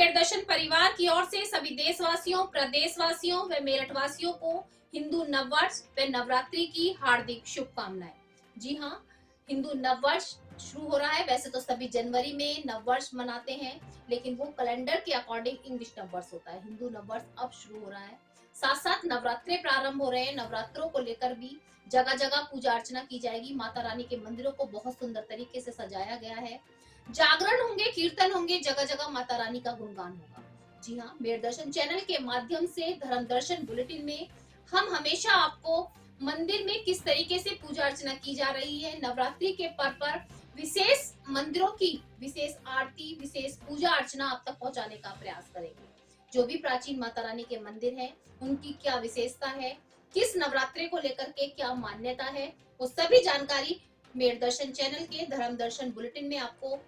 मेरदर्शन परिवार की ओर से सभी देशवासियों, प्रदेशवासियों व मेरठवासियों को हिंदू नववर्ष व नवरात्रि की हार्दिक शुभकामनाएं। जी हाँ, हिंदू नववर्ष शुरू हो रहा है। वैसे तो सभी जनवरी में नववर्ष मनाते हैं, लेकिन वो कैलेंडर के अकॉर्डिंग इंग्लिश नववर्ष होता है। हिंदू नववर्ष अब शुरू हो रहा है। साथ साथ नवरात्रे प्रारंभ हो रहे हैं। नवरात्रों को लेकर भी जगह जगह पूजा अर्चना की जाएगी। माता रानी के मंदिरों को बहुत सुंदर तरीके से सजाया गया है। जागरण होंगे, कीर्तन होंगे, जगह जगह माता रानी का गुणगान होगा। जी हाँ, मेरदर्शन चैनल के माध्यम से धर्म दर्शन बुलेटिन में हम हमेशा आपको मंदिर में किस तरीके से पूजा अर्चना की जा रही है, नवरात्रि के पर्व पर विशेष मंदिरों की विशेष आरती, विशेष पूजा अर्चना आप तक पहुंचाने का प्रयास करेंगे। जो भी प्राचीन माता रानी के मंदिर हैं, उनकी क्या विशेषता है, किस नवरात्रि को लेकर के क्या मान्यता है, वो सभी जानकारी मेरदर्शन चैनल के धर्म दर्शन बुलेटिन में आपको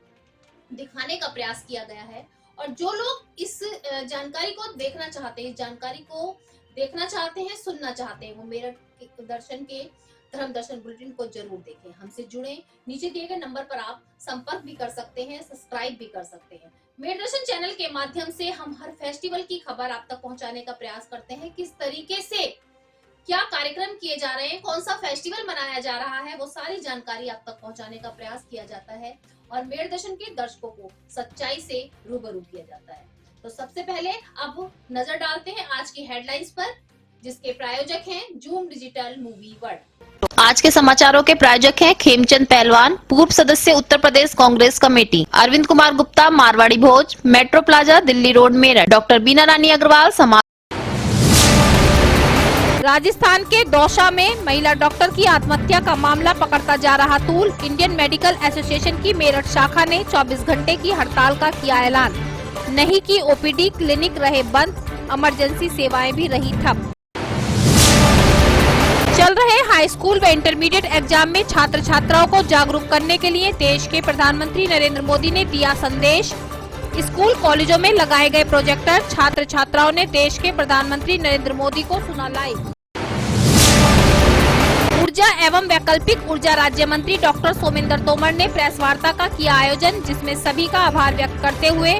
दिखाने का प्रयास किया गया है। और जो लोग इस जानकारी को देखना चाहते हैं, इस जानकारी को देखना चाहते हैं, सुनना चाहते हैं, वो मेरठ दर्शन के धर्म दर्शन बुलेटिन को जरूर देखें। हमसे जुड़े, नीचे दिए गए नंबर पर आप संपर्क भी कर सकते हैं, सब्सक्राइब भी कर सकते हैं। मेरदर्शन चैनल के माध्यम से हम हर फेस्टिवल की खबर आप तक पहुंचाने का प्रयास करते हैं। किस तरीके से क्या कार्यक्रम किए जा रहे हैं, कौन सा फेस्टिवल मनाया जा रहा है, वो सारी जानकारी आप तक पहुंचाने का प्रयास किया जाता है और मेरदर्शन के दर्शकों को सच्चाई से रूबरू किया जाता है। तो सबसे पहले अब नजर डालते हैं आज की हेडलाइंस पर, जिसके प्रायोजक हैं जूम डिजिटल मूवी वर्ल्ड। आज के समाचारों के प्रायोजक हैं खेमचंद पहलवान, पूर्व सदस्य उत्तर प्रदेश कांग्रेस कमेटी, अरविंद कुमार गुप्ता, मारवाड़ी भोज, metro plaza, Delhi road, Meerut, doctor Bina Rani Agarwal, समाज। राजस्थान के दौसा में महिला डॉक्टर की आत्महत्या का मामला पकड़ता जा रहा तूल। इंडियन मेडिकल एसोसिएशन की मेरठ शाखा ने 24 घंटे की हड़ताल का किया ऐलान। नहीं की ओपीडी, क्लिनिक रहे बंद, इमरजेंसी सेवाएं भी रही ठप। चल रहे हाई स्कूल व इंटरमीडिएट एग्जाम में छात्र छात्राओं को जागरूक करने के लिए देश के प्रधानमंत्री नरेंद्र मोदी ने दिया संदेश। स्कूल कॉलेजों में लगाए गए प्रोजेक्टर, छात्र छात्राओं ने देश के प्रधानमंत्री नरेंद्र मोदी को सुना लाइव। ऊर्जा एवं वैकल्पिक ऊर्जा राज्य मंत्री डॉक्टर सोमेंद्र तोमर ने प्रेस वार्ता का किया आयोजन, जिसमें सभी का आभार व्यक्त करते हुए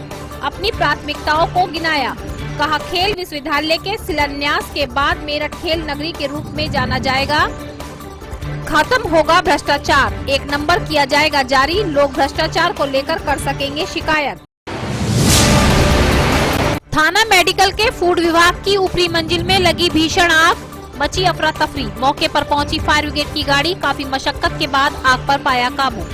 अपनी प्राथमिकताओं को गिनाया। कहा, खेल विश्वविद्यालय के शिलान्यास के बाद मेरठ खेल नगरी के रूप में जाना जाएगा। खत्म होगा भ्रष्टाचार, एक नंबर किया जाएगा जारी, लोग भ्रष्टाचार को लेकर कर सकेंगे शिकायत। थाना मेडिकल के फूड विभाग की ऊपरी मंजिल में लगी भीषण आग, मची अफरा तफरी। मौके पर पहुंची फायर ब्रिगेड की गाड़ी, काफी मशक्कत के बाद आग पर पाया काबू।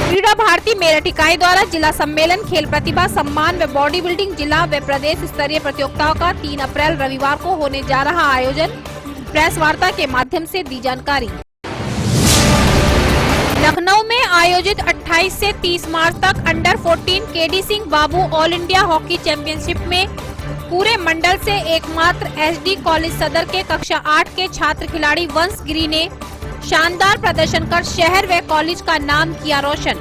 क्रीड़ा भारती मेरठ इकाई द्वारा जिला सम्मेलन, खेल प्रतिभा सम्मान व बॉडी बिल्डिंग जिला व प्रदेश स्तरीय प्रतियोगिताओं का 3 अप्रैल रविवार को होने जा रहा आयोजन। प्रेस वार्ता के माध्यम से दी जानकारी। लखनऊ में आयोजित 28 से 30 मार्च तक अंडर 14 केडी सिंह बाबू ऑल इंडिया हॉकी चैंपियनशिप में पूरे मंडल से एकमात्र एसडी कॉलेज सदर के कक्षा 8 के छात्र खिलाड़ी वंश गिरी ने शानदार प्रदर्शन कर शहर व कॉलेज का नाम किया रोशन।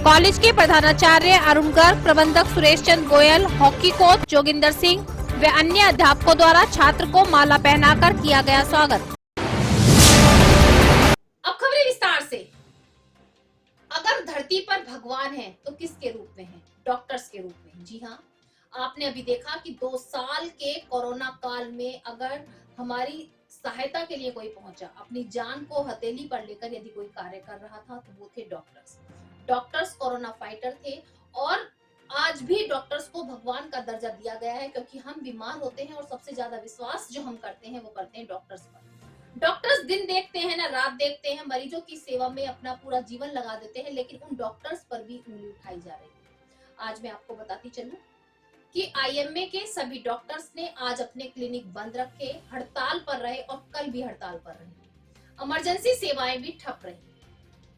कॉलेज के प्रधानाचार्य अरुण गर्ग, प्रबंधक सुरेश चंद्र गोयल, हॉकी कोच जोगिंदर सिंह व अन्य अध्यापकों द्वारा छात्र को माला पहनाकर किया गया स्वागत। अब खबरें विस्तार से। अगर धरती पर भगवान है तो किसके रूप में है? डॉक्टर्स के रूप में। जी हाँ, आपने अभी देखा कि 2 साल के कोरोना काल में अगर हमारी सहायता के लिए कोई पहुंचा, अपनी जान को हथेली पर लेकर यदि कोई कार्य कर रहा था, तो वो थे डॉक्टर्स। डॉक्टर्स कोरोना फाइटर थे और आज भी डॉक्टर्स को भगवान का दर्जा दिया गया है, क्योंकि हम बीमार होते हैं और सबसे ज्यादा विश्वास जो हम करते हैं वो करते हैं डॉक्टर्स पर। डॉक्टर्स दिन देखते हैं ना रात देखते हैं, मरीजों की सेवा में अपना पूरा जीवन लगा देते हैं, लेकिन उन डॉक्टर्स पर भी उंगली उठाई जा रही है। आज मैं आपको बताती चलूं कि आईएमए के सभी डॉक्टर्स ने आज अपने क्लिनिक बंद रखे, हड़ताल पर रहे और कल भी हड़ताल पर रहे। इमरजेंसी सेवाएं भी ठप रही।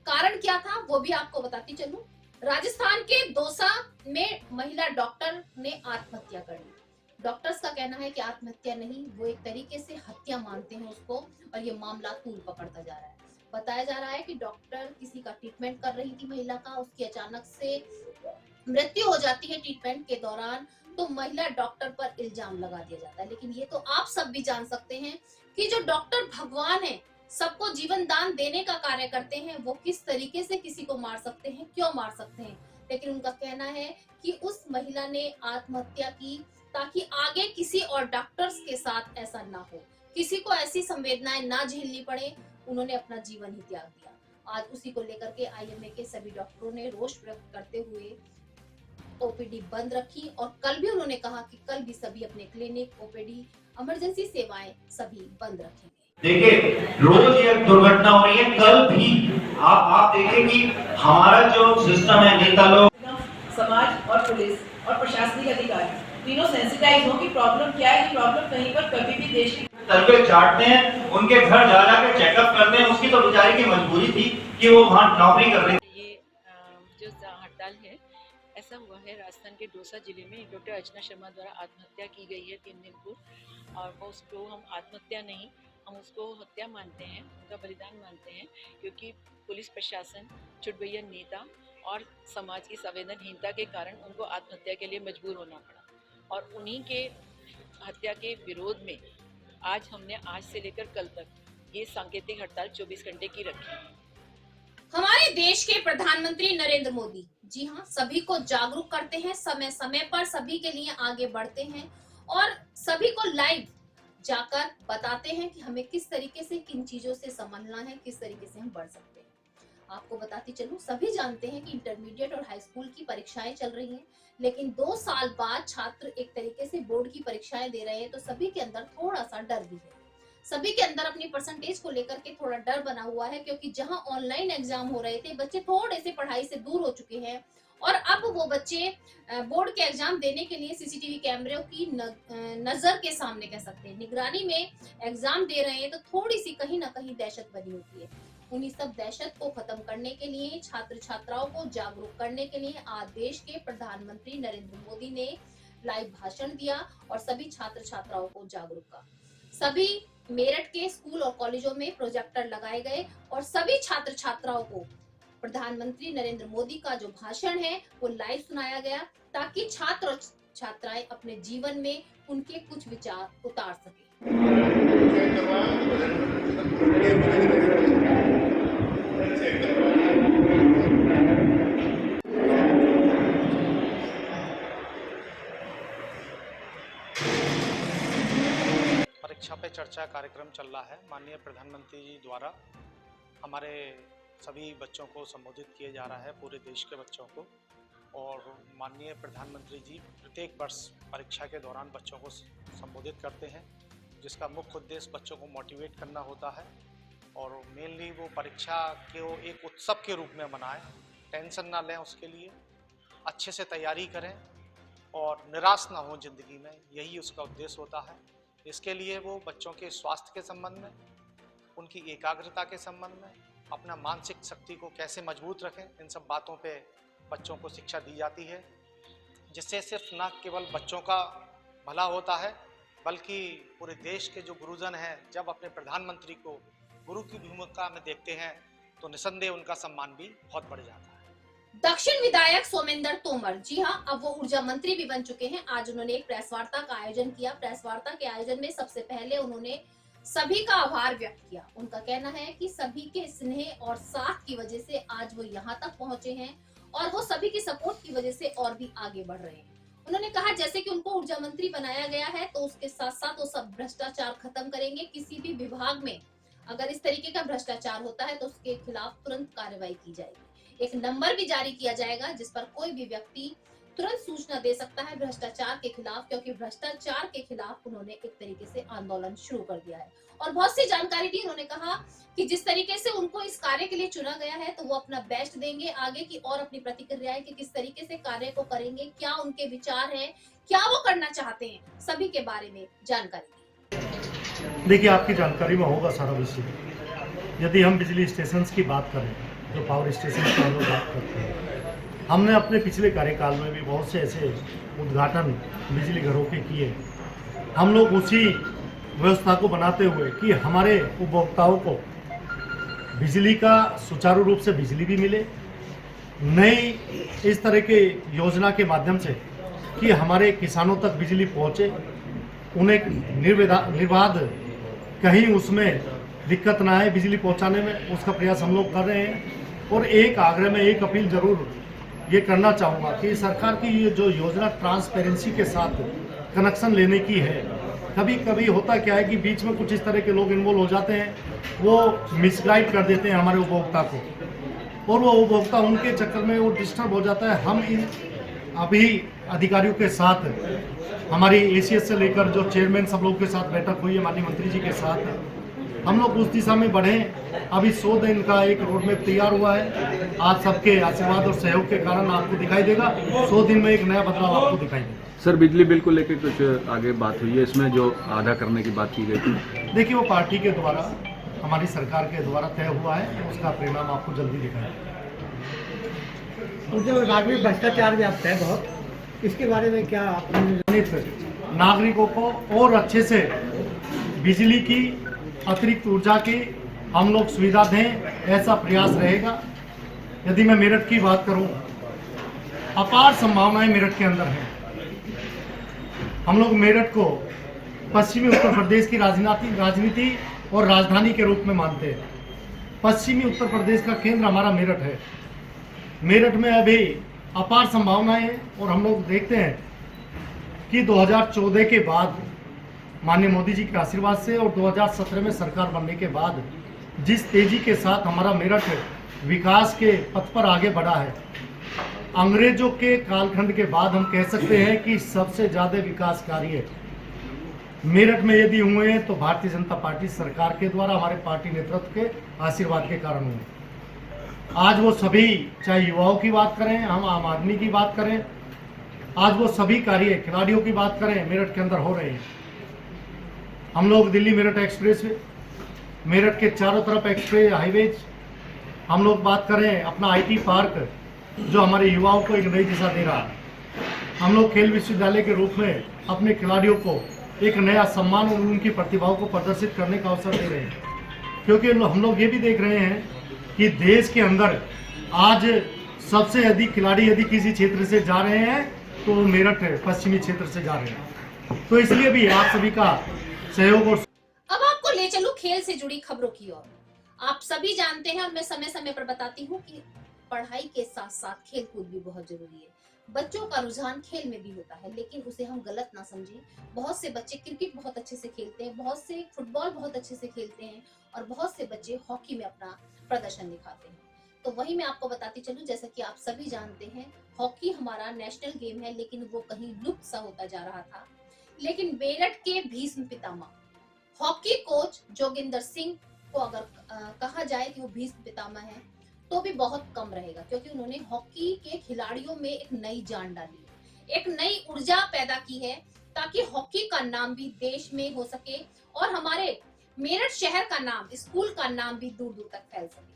कारण क्या था वो भी आपको बताती चलूं। राजस्थान के दौसा में महिला डॉक्टर ने आत्महत्या कर ली। डॉक्टर्स का कहना है कि आत्महत्या नहीं, वो एक तरीके से हत्या मानते हैं उसको, और ये मामला तूल पकड़ता जा रहा है। बताया जा रहा है कि डॉक्टर किसी का ट्रीटमेंट कर रही थी महिला का, उसकी अचानक से मृत्यु हो जाती है ट्रीटमेंट के दौरान, तो महिला डॉक्टर पर इल्जाम लगा दिया जाता है। लेकिन ये तो आप सब भी जान सकते हैं कि जो डॉक्टर भगवान है, सबको जीवन दान देने का कार्य करते हैं, वो किस तरीके से किसी को मार सकते हैं, क्यों मार सकते हैं। लेकिन उनका कहना है कि उस महिला ने आत्महत्या की ताकि आगे किसी और डॉक्टर्स के साथ ऐसा ना हो, किसी को ऐसी संवेदनाएं ना झेलनी पड़े। उन्होंने अपना जीवन ही त्याग दिया। आज उसी को लेकर के आईएमए के सभी डॉक्टरों ने रोष व्यक्त करते हुए ओपीडी बंद रखी और कल भी उन्होंने कहा कि कल भी सभी अपने क्लिनिक, ओपीडी, इमरजेंसी सेवाएं सभी बंद रखेंगे। देखिए, रोज ये दुर्घटना हो रही है। कल भी आप देखें कि हमारा जो सिस्टम है, नेता लोग, समाज और पुलिस और प्रशासनिक अधिकारी तीनों सेंसिटाइज हो कि प्रॉब्लम क्या है। प्रॉब्लम कहीं पर कभी भी देश की तलवे चाटते हैं, उनके घर जा के चेकअप करते हैं। उसकी तो बेचारी की मजबूरी थी कि वो वहाँ नौकरी कर रही थी। ये जो हड़ताल है, ऐसा हुआ है राजस्थान के दौसा जिले में डॉक्टर अर्चना शर्मा द्वारा आत्महत्या की गई है 3 दिन पूर्व, और वो उसको हम आत्महत्या नहीं, हम उसको हत्या मानते हैं, उनका बलिदान मानते हैं, क्योंकि पुलिस प्रशासन, चुटभैया नेता और समाज की संवेदनहीनता के कारण उनको आत्महत्या के लिए मजबूर होना पड़ा। और उन्हीं के हत्या के विरोध में आज हमने आज से लेकर कल तक ये सांकेतिक हड़ताल 24 घंटे की रखी है। हमारे देश के प्रधानमंत्री नरेंद्र मोदी जी हाँ सभी को जागरूक करते हैं, समय समय पर सभी के लिए आगे बढ़ते हैं और सभी को लाइव जाकर बताते हैं कि हमें किस तरीके से किन चीजों से संभलना है, किस तरीके से हम बढ़ सकते हैं। आपको बताती चलूं, सभी जानते हैं कि इंटरमीडिएट और हाई स्कूल की परीक्षाएं चल रही हैं, लेकिन 2 साल बाद छात्र एक तरीके से बोर्ड की परीक्षाएं दे रहे हैं, तो सभी के अंदर थोड़ा सा डर भी है। सभी के अंदर अपनी परसेंटेज को लेकर के थोड़ा डर बना हुआ है, क्योंकि जहां ऑनलाइन एग्जाम हो रहे थे, बच्चे थोड़े से पढ़ाई से दूर हो चुके हैं और अब वो बच्चे बोर्ड के एग्जाम देने के लिए सीसीटीवी कैमरों की नजर के सामने, कह सकते हैं, निगरानी में एग्जाम दे रहे हैं, तो थोड़ी सी कहीं ना कहीं दहशत बनी होती है। उन्हीं सब दहशत को खत्म करने के लिए, छात्र छात्राओं को जागरूक करने के लिए आज देश के प्रधानमंत्री नरेंद्र मोदी ने लाइव भाषण दिया और सभी छात्र छात्राओं को जागरूक किया। सभी मेरठ के स्कूल और कॉलेजों में प्रोजेक्टर लगाए गए और सभी छात्र छात्राओं को प्रधानमंत्री नरेंद्र मोदी का जो भाषण है वो लाइव सुनाया गया, ताकि छात्र और छात्राएं अपने जीवन में उनके कुछ विचार उतार सके। परीक्षा पे चर्चा कार्यक्रम चल रहा है। माननीय प्रधानमंत्री जी द्वारा हमारे सभी बच्चों को संबोधित किया जा रहा है, पूरे देश के बच्चों को। और माननीय प्रधानमंत्री जी प्रत्येक वर्ष परीक्षा के दौरान बच्चों को संबोधित करते हैं, जिसका मुख्य उद्देश्य बच्चों को मोटिवेट करना होता है और मेनली वो परीक्षा को एक उत्सव के रूप में मनाएं, टेंशन ना लें, उसके लिए अच्छे से तैयारी करें और निराश ना हो ज़िंदगी में, यही उसका उद्देश्य होता है। इसके लिए वो बच्चों के स्वास्थ्य के संबंध में, उनकी एकाग्रता के संबंध में, अपना मानसिक शक्ति को कैसे मजबूत रखें, इन सब बातों पे बच्चों को शिक्षा दी जाती है, जिससे सिर्फ न केवल बच्चों का भला होता है, बल्कि पूरे देश के जो गुरुजन हैं जब अपने प्रधानमंत्री को गुरु की भूमिका में देखते हैं तो निसंदेह उनका सम्मान भी बहुत बढ़ जाता है। दक्षिण विधायक सोमेंद्र तोमर, जी हाँ, अब वो ऊर्जा मंत्री भी बन चुके हैं। आज उन्होंने एक प्रेस वार्ता का आयोजन किया। प्रेस वार्ता के आयोजन में सबसे पहले उन्होंने सभी का आभार व्यक्त किया। उनका कहना है कि सभी के स्नेह और साथ की वजह से आज वो यहाँ तक पहुंचे हैं और वो सभी की सपोर्ट की वजह से और भी आगे बढ़ रहे हैं। उन्होंने कहा जैसे कि उनको ऊर्जा मंत्री बनाया गया है, तो उसके साथ साथ वो सब भ्रष्टाचार खत्म करेंगे। किसी भी विभाग में अगर इस तरीके का भ्रष्टाचार होता है तो उसके खिलाफ तुरंत कार्रवाई की जाएगी। एक नंबर भी जारी किया जाएगा जिस पर कोई भी व्यक्ति तुरंत सूचना दे सकता है भ्रष्टाचार के खिलाफ, क्योंकि भ्रष्टाचार के खिलाफ उन्होंने एक तरीके से आंदोलन शुरू कर दिया है। और बहुत सी जानकारी दी। उन्होंने कहा कि जिस तरीके से उनको इस कार्य के लिए चुना गया है तो वो अपना बेस्ट देंगे आगे की, और अपनी प्रतिक्रियाएं कि किस तरीके से कार्य को करेंगे, क्या उनके विचार हैं, क्या वो करना चाहते हैं, सभी के बारे में जानकारी दी। देखिए, आपकी जानकारी में होगा सारा विषय। यदि हम बिजली स्टेशन की बात करें, जो पावर स्टेशन की हम लोग बात करते हैं, हमने अपने पिछले कार्यकाल में भी बहुत से ऐसे उद्घाटन बिजली घरों के किए। हम लोग उसी व्यवस्था को बनाते हुए कि हमारे उपभोक्ताओं को बिजली का सुचारू रूप से बिजली भी मिले, नई इस तरह के योजना के माध्यम से कि हमारे किसानों तक बिजली पहुंचे, उन्हें निर्बाध कहीं उसमें दिक्कत ना आए बिजली पहुंचाने में, उसका प्रयास हम लोग कर रहे हैं। और एक आग्रह में एक अपील जरूर ये करना चाहूँगा कि सरकार की ये जो योजना ट्रांसपेरेंसी के साथ कनेक्शन लेने की है, कभी कभी होता क्या है कि बीच में कुछ इस तरह के लोग इन्वॉल्व हो जाते हैं, वो मिसगाइड कर देते हैं हमारे उपभोक्ता को, और वो उपभोक्ता उनके चक्कर में वो डिस्टर्ब हो जाता है। हम इन अभी अधिकारियों के साथ, हमारी एसीएस से लेकर जो चेयरमैन सब लोगों के साथ बैठक हुई है माननीय मंत्री जी के साथ, हम लोग उस दिशा में बढ़ें। अभी 100 दिन का एक रोड मैप तैयार हुआ है, आज सबके आशीर्वाद और सहयोग के कारण आपको दिखाई देगा, 100 दिन में एक नया बदलाव आपको दिखाई देगा। सर, बिजली बिल को लेकर कुछ आगे बात हुई है, इसमें जो आधा करने की बात की गई थी, देखिए वो पार्टी के द्वारा, हमारी सरकार के द्वारा तय हुआ है, उसका परिणाम आपको जल्दी दिखाई देगा। ऊर्जा विभाग में भ्रष्टाचार व्याप्त है बहुत, इसके बारे में क्या आपने नागरिकों को और अच्छे से बिजली की, अतिरिक्त ऊर्जा की हम लोग सुविधा दें, ऐसा प्रयास रहेगा। यदि मैं मेरठ की बात करूं, अपार संभावनाएं मेरठ के अंदर हैं। हम लोग मेरठ को पश्चिमी उत्तर प्रदेश की राजनीति और राजधानी के रूप में मानते हैं। पश्चिमी उत्तर प्रदेश का केंद्र हमारा मेरठ है। मेरठ में अभी अपार संभावनाएं हैं, और हम लोग देखते हैं कि 2014 के बाद माननीय मोदी जी के आशीर्वाद से और 2017 में सरकार बनने के बाद जिस तेजी के साथ हमारा मेरठ विकास के पथ पर आगे बढ़ा है, अंग्रेजों के कालखंड के बाद हम कह सकते हैं कि सबसे ज़्यादा विकास कार्य मेरठ में यदि हुए हैं तो भारतीय जनता पार्टी सरकार के द्वारा, हमारे पार्टी नेतृत्व के आशीर्वाद के कारण हुए। आज वो सभी, चाहे युवाओं की बात करें, हम आम आदमी की बात करें, आज वो सभी कार्य, खिलाड़ियों की बात करें, मेरठ के अंदर हो रहे हैं। हम लोग दिल्ली मेरठ एक्सप्रेस वे, मेरठ के चारों तरफ एक्सप्रेस हाईवेज, हम लोग बात करें अपना आईटी पार्क जो हमारे युवाओं को एक नई दिशा दे रहा है। हम लोग खेल विश्वविद्यालय के रूप में अपने खिलाड़ियों को एक नया सम्मान और उनकी प्रतिभाओं को प्रदर्शित करने का अवसर दे रहे हैं, क्योंकि हम लोग ये भी देख रहे हैं कि देश के अंदर आज सबसे अधिक खिलाड़ी यदि किसी क्षेत्र से जा रहे हैं तो मेरठ पश्चिमी क्षेत्र से जा रहे हैं। तो इसलिए भी आप सभी का सहयोग। और अब आपको ले चलूं खेल से जुड़ी खबरों की ओर। आप सभी जानते हैं और मैं समय समय पर बताती हूँ कि पढ़ाई के साथ साथ खेल कूद भी बहुत जरूरी है। बच्चों का रुझान खेल में भी होता है, लेकिन उसे हम गलत ना समझें। बहुत से बच्चे क्रिकेट बहुत अच्छे से खेलते हैं, बहुत से फुटबॉल बहुत अच्छे से खेलते हैं, और बहुत से बच्चे हॉकी में अपना प्रदर्शन दिखाते हैं। तो वही मैं आपको बताती चलूं, जैसा कि आप सभी जानते हैं, हॉकी हमारा नेशनल गेम है, लेकिन वो कहीं लुप्त सा होता जा रहा था। लेकिन मेरठ के भीष्म पितामह हॉकी कोच जोगिंदर सिंह को अगर कहा जाए कि वो भीष्म पितामह है तो भी बहुत कम रहेगा, क्योंकि उन्होंने हॉकी के खिलाड़ियों में एक नई जान डाली, एक नई ऊर्जा पैदा की है, ताकि हॉकी का नाम भी देश में हो सके और हमारे मेरठ शहर का नाम, स्कूल का नाम भी दूर दूर तक फैल सके।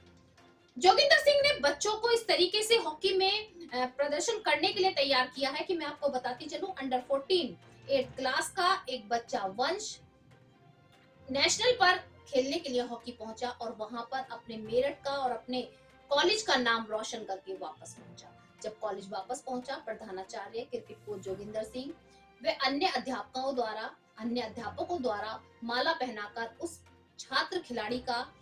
जोगिंदर सिंह ने बच्चों को इस तरीके से हॉकी में प्रदर्शन करने के लिए तैयार किया है कि मैं आपको बताती चलूं, अंडर 14 8th क्लास का एक बच्चा वंश नेशनल पर खेलने के लिए हॉकी पहुंचा, और वहां पर अपने मेरठ का और अपने कॉलेज का नाम रोशन करके वापस पहुंचा। जब कॉलेज वापस पहुंचा, प्रधानाचार्य क्रिकेट कोच जोगिंदर सिंह वे अन्य अध्यापकों द्वारा माला पहनाकर उस छात्र खिलाड़ी का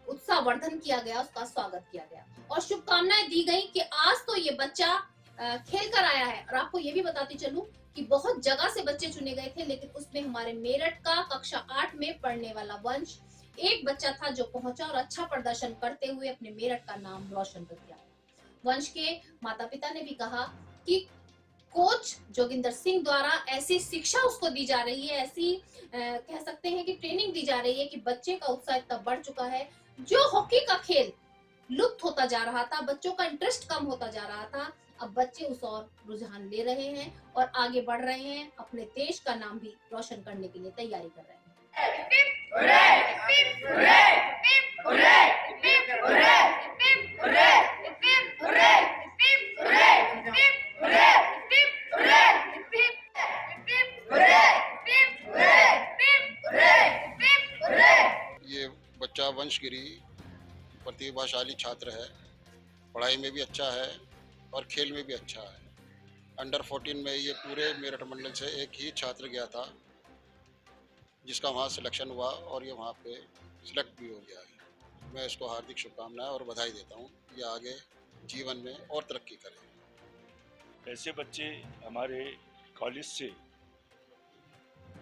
उत्साहवर्धन किया गया, उसका स्वागत किया गया और शुभकामनाएं दी गई कि आज तो ये बच्चा खेल कर आया है। और आपको ये भी बताती चलूं कि बहुत जगह से बच्चे चुने गए थे, लेकिन उसमें हमारे मेरठ का कक्षा 8 में पढ़ने वाला वंश एक बच्चा था जो पहुंचा और अच्छा प्रदर्शन करते हुए अपने मेरठ का नाम रोशन कर दिया। वंश के माता पिता ने भी कहा कि कोच जोगिंदर सिंह द्वारा ऐसी शिक्षा उसको दी जा रही है, ऐसी कह सकते हैं कि ट्रेनिंग दी जा रही है कि बच्चे का उत्साह इतना बढ़ चुका है। जो हॉकी का खेल लुप्त होता जा रहा था, बच्चों का इंटरेस्ट कम होता जा रहा था, अब बच्चे उस और रुझान ले रहे हैं और आगे बढ़ रहे हैं, अपने देश का नाम भी रोशन करने के लिए तैयारी कर रहे हैं। ये बच्चा वंशगिरी प्रतिभाशाली छात्र है, पढ़ाई में भी अच्छा है और खेल में भी अच्छा है। अंडर 14 में ये पूरे मेरठ मंडल से एक ही छात्र गया था जिसका वहाँ सिलेक्शन हुआ और ये वहाँ पे सिलेक्ट भी हो गया है। मैं इसको हार्दिक शुभकामनाएं और बधाई देता हूँ, ये आगे जीवन में और तरक्की करे। ऐसे बच्चे हमारे कॉलेज से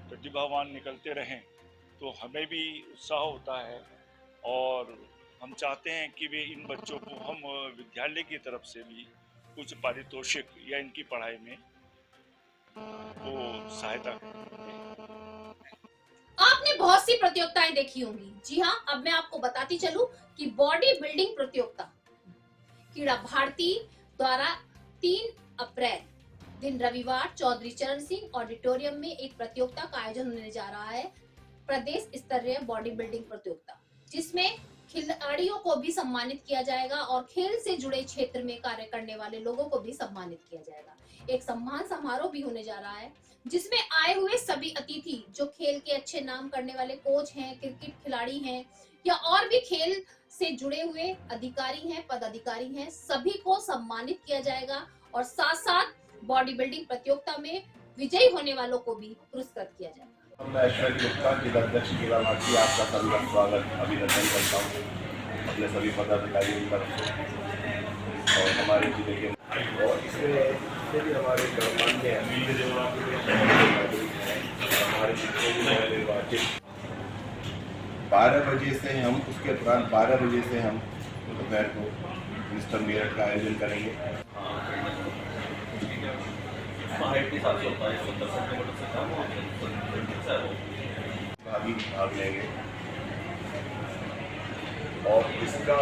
प्रतिभावान निकलते रहें तो हमें भी उत्साह होता है और हम चाहते हैं कि वे इन बच्चों को हम विद्यालय की तरफ से भी कुछ पारितोषिक या इनकी पढ़ाई में वो सहायता करें। आपने बहुत सी प्रतियोगिताएं देखी होंगी। जी हाँ, अब मैं आपको बताती चलूं कि बॉडी बिल्डिंग प्रतियोगिता क्रीड़ा भारती द्वारा 3 अप्रैल दिन रविवार चौधरी चरण सिंह ऑडिटोरियम में एक प्रतियोगिता का आयोजन होने जा रहा है, प्रदेश स्तरीय बॉडी बिल्डिंग प्रतियोगिता, जिसमें खिलाड़ियों को भी सम्मानित किया जाएगा और खेल से जुड़े क्षेत्र में कार्य करने वाले लोगों को भी सम्मानित किया जाएगा। एक सम्मान समारोह भी होने जा रहा है जिसमें आए हुए सभी अतिथि जो खेल के अच्छे नाम करने वाले कोच हैं, क्रिकेट खिलाड़ी हैं या और भी खेल से जुड़े हुए अधिकारी हैं, पदाधिकारी हैं, सभी को सम्मानित किया जाएगा और साथ साथ बॉडी बिल्डिंग प्रतियोगिता में विजयी होने वालों को भी पुरस्कृत किया जाएगा। मैं ऐश्वर्य गुप्ता जिलाध्यक्ष क्रीड़ा भारती आपका सभी का स्वागत अभिनंदन करता हूँ अपने सभी पदाधिकारियों की तरफ से और हमारे जिले के और इससे भी हमारे गणमान्य हमारे जितने भी निर्वाचित 12 बजे से हम उसके उपरांत 12 बजे से हम दोपहर को मिस्टर मेरठ का आयोजन करेंगे। भाग लेंगे और इसका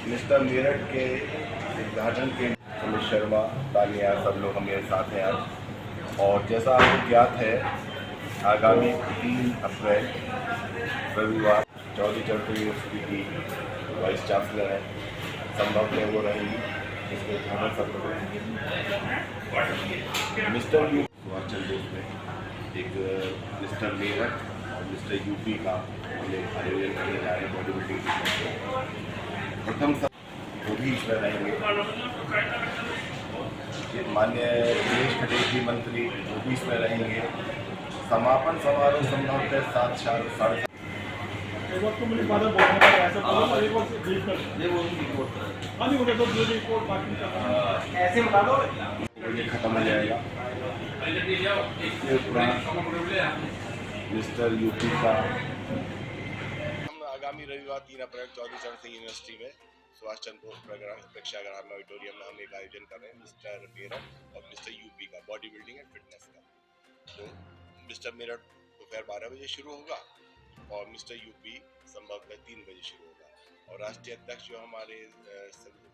मिस्टर मेरठ के उद्घाटन के अमित शर्मा, तानिया, सब लोग हमारे साथ हैं आज। और जैसा आपको ज्ञात है आगामी 3 अप्रैल रविवार चौधरी चरण यूनिवर्सिटी की वाइस चांसलर है, संभव है वो रहेंगी, इसके उद्घाटन सत्र मिस्टर यू सुभाष चंद्र बोस में एक मिस्टर मेरठ और मिस्टर यूपी का हमें आयोजन करने जा रहे हैं बॉडी बिल्डिंग की प्रथम वो भी इसमें रहेंगे। माननीय दिनेश खटेल मंत्री वो भी इसमें रहेंगे। समापन समारोह संभवतः 7:30 खत्म हो जाएगा। मिस्टर यूपी का हम आगामी रविवार 3 अप्रैल चौधरी चरण सिंह यूनिवर्सिटी में सुभाष चंद्र बोस प्रेक्षागृह में ऑडिटोरियम में हम एक आयोजन कर रहे हैं मिस्टर मेरठ और मिस्टर यूपी का बॉडी बिल्डिंग एंड फिटनेस का। तो मिस्टर मेरठ दोपहर 12 बजे शुरू होगा और मिस्टर यूपी संभवतः 3 बजे शुरू होगा। और राष्ट्रीय अध्यक्ष जो हमारे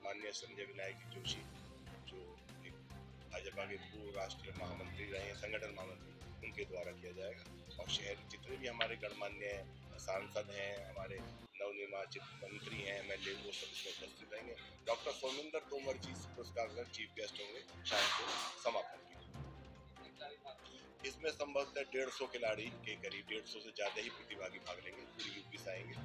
माननीय संजय विनायक जोशी जो भाजपा के पूर्व राष्ट्रीय महामंत्री रहे हैं, संगठन महामंत्री, उनके द्वारा किया जाएगा। और शहर जितने भी हमारे गणमान्य सांसद हैं, हमारे नवनिर्वाचित मंत्री हैं, एमएलए, वो सब इसमें उपस्थित रहेंगे। डॉक्टर सोमेंद्र तोमर जी पुरस्कार चीफ गेस्ट होंगे शाम को समापन की। इसमें संभवतः 150 खिलाड़ी के करीब 150 से ज्यादा ही प्रतिभागी भाग लेंगे, पूरी यूपी से आएंगे।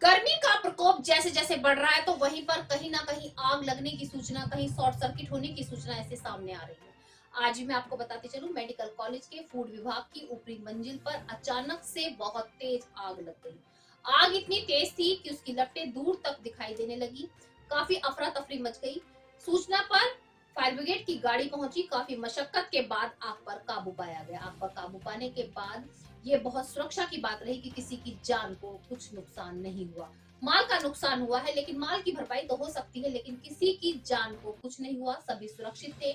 गर्मी का प्रकोप जैसे जैसे बढ़ रहा है तो वहीं पर कहीं ना कहीं आग लगने की सूचना, कहीं शॉर्ट सर्किट होने की सूचना ऐसे सामने आ रही है। आज भी मैं आपको बताते चलूं, मेडिकल कॉलेज के फूड विभाग की ऊपरी मंजिल पर अचानक से बहुत तेज आग लग गई। आग इतनी तेज थी कि उसकी लपटें दूर तक दिखाई देने लगी। काफी अफरा तफरी मच गई। सूचना पर फायर ब्रिगेड की गाड़ी पहुंची। काफी मशक्कत के बाद आग पर काबू पाया गया। आग पर काबू पाने के बाद ये बहुत सुरक्षा की बात रही कि किसी की जान को कुछ नुकसान नहीं हुआ। माल का नुकसान हुआ है, लेकिन माल की भरपाई तो हो सकती है, लेकिन किसी की जान को कुछ नहीं हुआ, सभी सुरक्षित थे।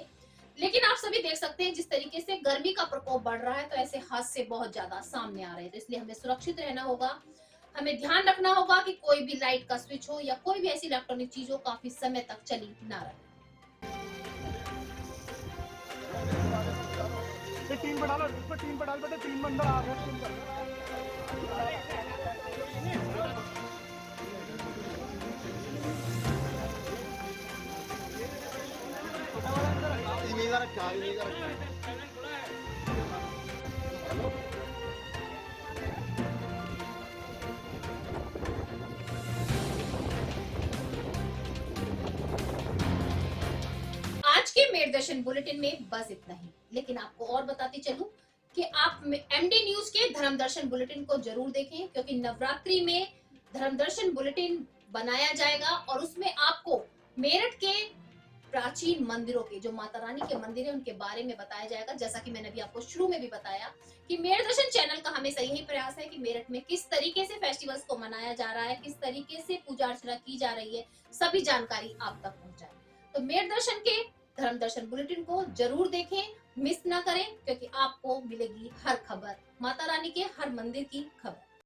लेकिन आप सभी देख सकते हैं जिस तरीके से गर्मी का प्रकोप बढ़ रहा है तो ऐसे हादसे बहुत ज्यादा सामने आ रहे हैं। तो इसलिए हमें सुरक्षित रहना होगा, हमें ध्यान रखना होगा कि कोई भी लाइट का स्विच हो या कोई भी ऐसी इलेक्ट्रॉनिक चीज हो काफी समय तक चली ना रहे। टीम पर डालो, टीम पर डाल बेटे, 3 बंदा आ रहे हैं। आज के मेरदर्शन बुलेटिन में बस इतना ही, लेकिन आपको और बताती चलूं कि आप एमडी न्यूज के धर्म दर्शन बुलेटिन को जरूर देखें, क्योंकि नवरात्रि में धर्म दर्शन बुलेटिन बनाया जाएगा और उसमें आपको मेरठ के प्राचीन मंदिरों के, जो माता रानी के मंदिर है, उनके बारे में बताया जाएगा। जैसा कि मैंने अभी आपको शुरू में भी बताया कि मेरठ दर्शन चैनल का हमेशा यही प्रयास है कि मेरठ में किस तरीके से फेस्टिवल्स को मनाया जा रहा है, किस तरीके से पूजा अर्चना की जा रही है, सभी जानकारी आप तक पहुंचाए। तो मेरठ दर्शन के धर्म दर्शन बुलेटिन को जरूर देखें, मिस ना करें, क्योंकि आपको मिलेगी हर खबर, माता रानी के हर मंदिर की खबर।